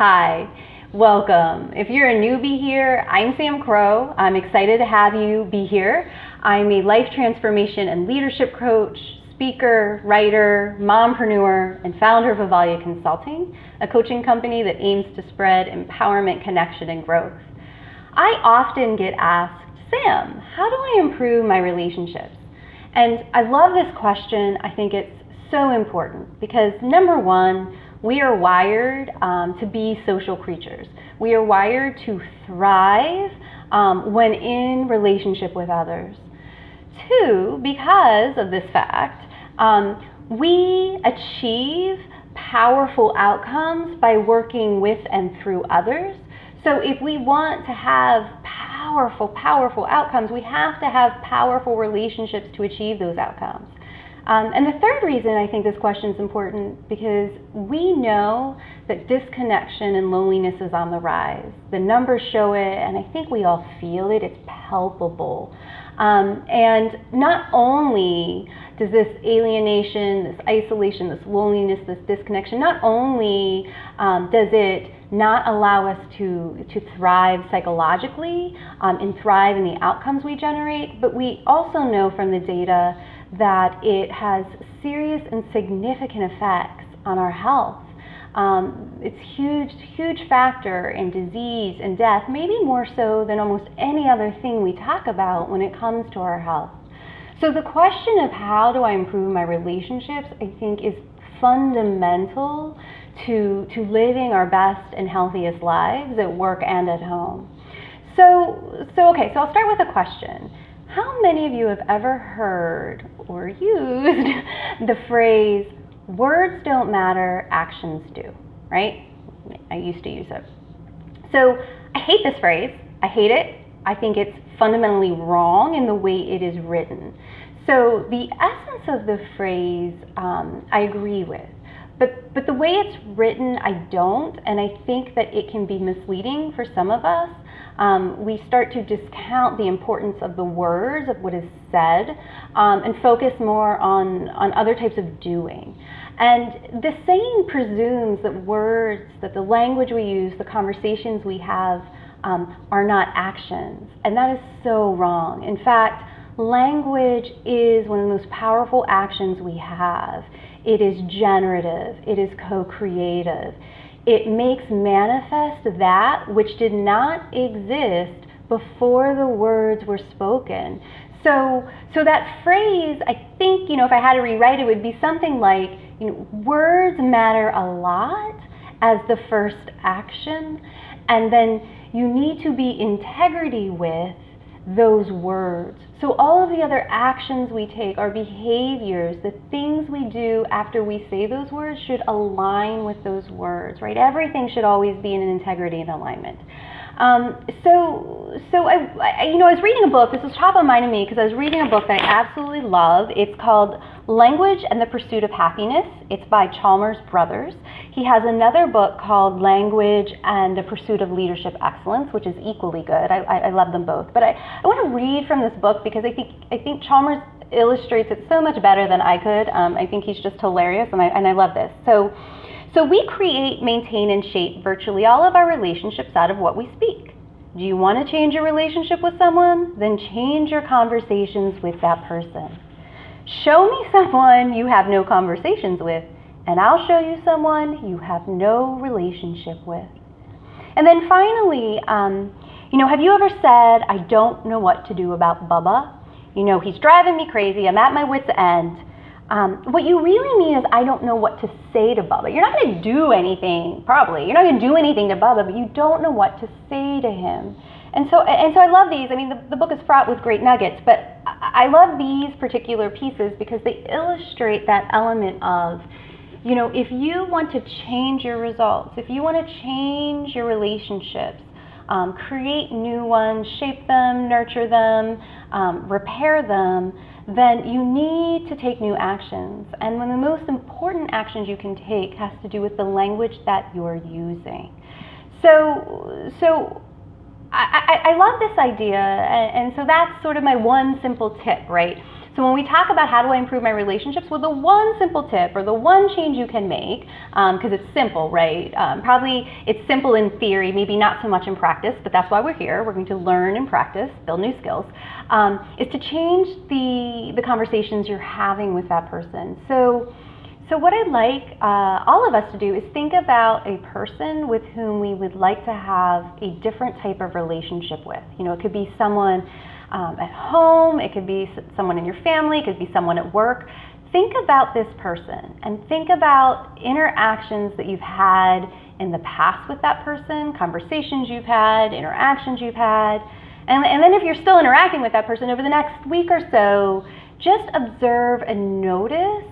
Hi, welcome. If you're a newbie here, I'm Sam Crow. I'm excited to have you be here. I'm a life transformation and leadership coach, speaker, writer, mompreneur, and founder of Avalia Consulting, a coaching company that aims to spread empowerment, connection, and growth. I often get asked, Sam, how do I improve my relationships? And I love this question. I think it's so important because number one, we are wired to be social creatures. We are wired to thrive when in relationship with others. Two, because of this fact, we achieve powerful outcomes by working with and through others. So if we want to have powerful outcomes, we have to have powerful relationships to achieve those outcomes. And the third reason I think this question is important because we know that disconnection and loneliness is on the rise. The numbers show it, and I think we all feel it. It's palpable. And not only does this alienation, this isolation, this loneliness, this disconnection, not only does it not allow us to thrive psychologically and thrive in the outcomes we generate, but we also know from the data that it has serious and significant effects on our health. It's huge factor in disease and death, maybe more so than almost any other thing we talk about when it comes to our health. So the question of how do I improve my relationships, I think is fundamental to living our best and healthiest lives at work and at home. So I'll start with a question. How many of you have ever heard or used the phrase, words don't matter, actions do, right? I used to use it. So I hate this phrase. I hate it. I think it's fundamentally wrong in the way it is written. So the essence of the phrase, I agree with. But the way it's written, I don't, and I think that it can be misleading for some of us. We start to discount the importance of the words, of what is said, and focus more on other types of doing. And the saying presumes that words, that the language we use, the conversations we have, are not actions. And that is so wrong. In fact, language is one of the most powerful actions we have. It is generative. It is co-creative. It makes manifest that which did not exist before the words were spoken. So that phrase, I think, if I had to rewrite it, would be something like, words matter a lot as the first action, and then you need to be integrity with those words. So all of the other actions we take, our behaviors, the things we do after we say those words should align with those words, right? Everything should always be in integrity and alignment. So I was reading a book. This was top of mind to me because I was reading a book that I absolutely love. It's called Language and the Pursuit of Happiness. It's by Chalmers Brothers. He has another book called Language and the Pursuit of Leadership Excellence, which is equally good. I love them both. But I want to read from this book because I think Chalmers illustrates it so much better than I could. I think he's just hilarious, and I love this. So we create, maintain, and shape virtually all of our relationships out of what we speak. Do you want to change your relationship with someone? Then change your conversations with that person. Show me someone you have no conversations with, and I'll show you someone you have no relationship with. And then finally, have you ever said, I don't know what to do about Bubba? He's driving me crazy. I'm at my wit's end. What you really mean is, I don't know what to say to Bubba. You're not going to do anything, probably. You're not going to do anything to Bubba, but you don't know what to say to him. And so I love these. I mean, the book is fraught with great nuggets, but I love these particular pieces because they illustrate that element of, if you want to change your results, if you want to change your relationships, create new ones, shape them, nurture them, repair them, then you need to take new actions. And one of the most important actions you can take has to do with the language that you're using. So I love this idea, and so that's sort of my one simple tip, right? So when we talk about how do I improve my relationships, well, the one simple tip or the one change you can make, because it's simple, right? Probably it's simple in theory, maybe not so much in practice, but that's why we're here. We're going to learn and practice, build new skills, is to change the conversations you're having with that person. So what I'd like all of us to do is think about a person with whom we would like to have a different type of relationship with. It could be someone at home, it could be someone in your family, it could be someone at work. Think about this person and think about interactions that you've had in the past with that person, conversations you've had, interactions you've had. And then if you're still interacting with that person over the next week or so, just observe and notice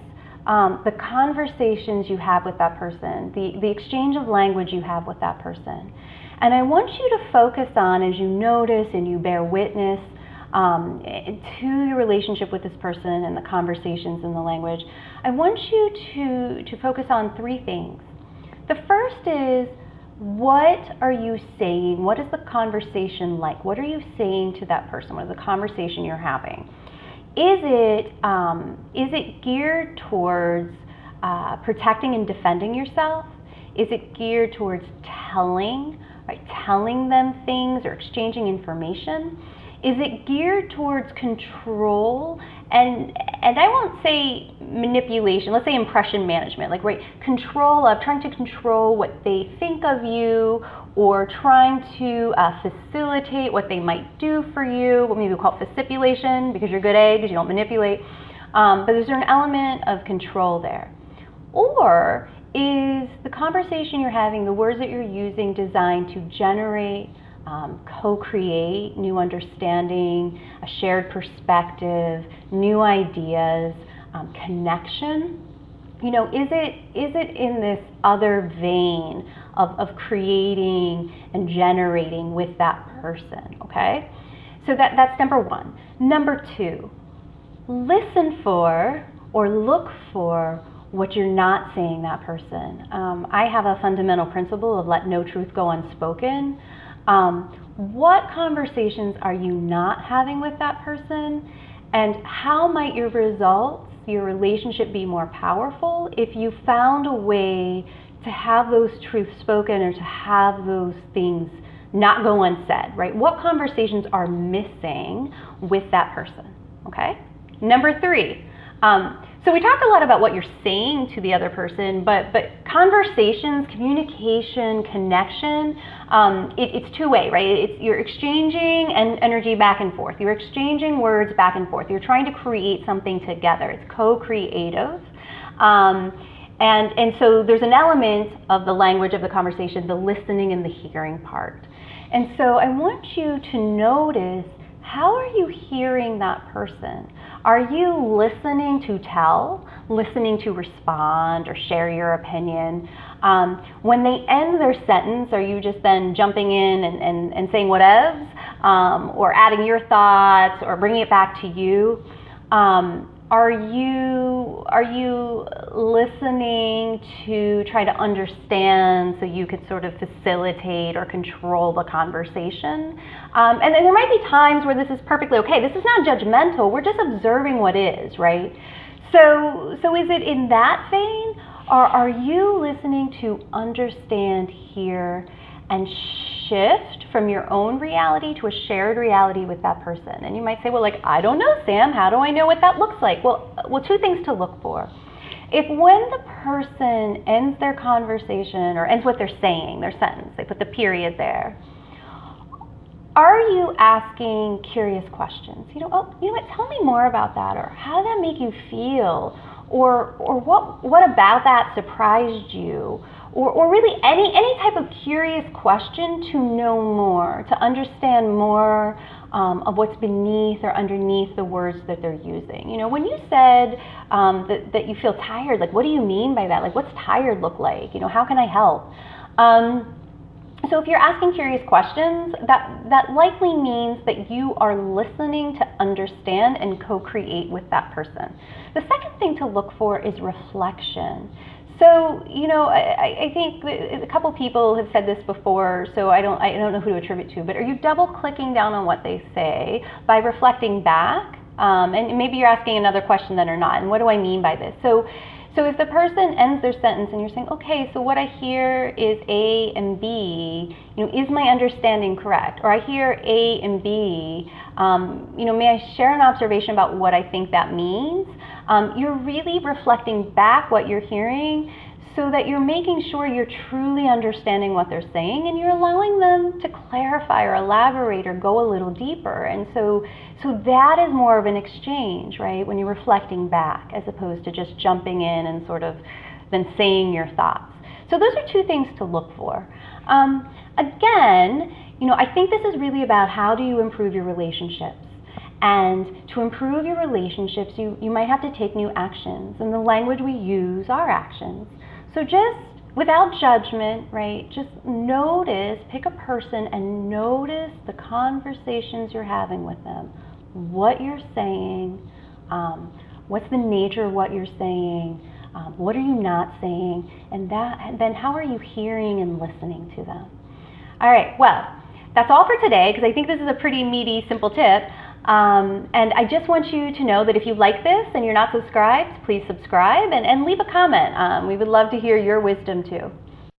the conversations you have with that person, the exchange of language you have with that person. And I want you to focus on, as you notice and you bear witness to your relationship with this person and the conversations and the language, I want you to focus on three things. The first is, what are you saying? What is the conversation like? What are you saying to that person? What is the conversation you're having? Is it geared towards protecting and defending yourself? Is it geared towards telling them things or exchanging information? Is it geared towards control and I won't say manipulation, let's say impression management, control of trying to control what they think of you or trying to facilitate what they might do for you, what maybe we call facipulation because you're good eggs, you don't manipulate, but is there an element of control there? Or is the conversation you're having, the words that you're using designed to generate, co-create new understanding, a shared perspective, new ideas, connection? Is it in this other vein of creating and generating with that person, okay? So that's number one. Number two, listen for or look for what you're not saying that person. I have a fundamental principle of let no truth go unspoken. What conversations are you not having with that person? And how might your results, your relationship be more powerful if you found a way to have those truths spoken or to have those things not go unsaid, right? What conversations are missing with that person, okay? Number three, so we talked a lot about what you're saying to the other person, but conversations, communication, connection, it's two-way, right? You're exchanging energy back and forth. You're exchanging words back and forth. You're trying to create something together. It's co-creative. And so there's an element of the language of the conversation, the listening and the hearing part. And so I want you to notice, how are you hearing that person? Are you listening to tell, listening to respond or share your opinion? When they end their sentence, are you just then jumping in and saying whatevs, or adding your thoughts or bringing it back to you? Are you listening to try to understand so you could sort of facilitate or control the conversation? And then there might be times where this is perfectly okay. This is not judgmental. We're just observing what is, right? So is it in that vein, or are you listening to understand, hear, and shift from your own reality to a shared reality with that person? And you might say, well, I don't know, Sam, how do I know what that looks like? Well, two things to look for. If when the person ends their conversation or ends what they're saying, their sentence, they put the period there, are you asking curious questions? What, tell me more about that, or how did that make you feel? Or what about that surprised you? Or really any type of curious question to know more, to understand more of what's beneath or underneath the words that they're using. When you said that you feel tired, what do you mean by that? What's tired look like? How can I help? So if you're asking curious questions, that likely means that you are listening to understand and co-create with that person. The second thing to look for is reflection. So, I think a couple people have said this before, so I don't know who to attribute to, but are you double clicking down on what they say by reflecting back And maybe you're asking another question then or not. And what do I mean by this? So if the person ends their sentence and you're saying, okay, so what I hear is A and B, is my understanding correct? Or I hear A and B, may I share an observation about what I think that means? You're really reflecting back what you're hearing so that you're making sure you're truly understanding what they're saying, and you're allowing them to clarify or elaborate or go a little deeper. And so that is more of an exchange, right, when you're reflecting back as opposed to just jumping in and sort of then saying your thoughts. So those are two things to look for. Again, I think this is really about how do you improve your relationships. And to improve your relationships, you might have to take new actions. And the language we use are actions. So just without judgment, right, just notice, pick a person and notice the conversations you're having with them. What you're saying, what's the nature of what you're saying, what are you not saying, and then how are you hearing and listening to them? All right, well, that's all for today, because I think this is a pretty meaty, simple tip. And I just want you to know that if you like this and you're not subscribed, please subscribe and leave a comment. We would love to hear your wisdom too.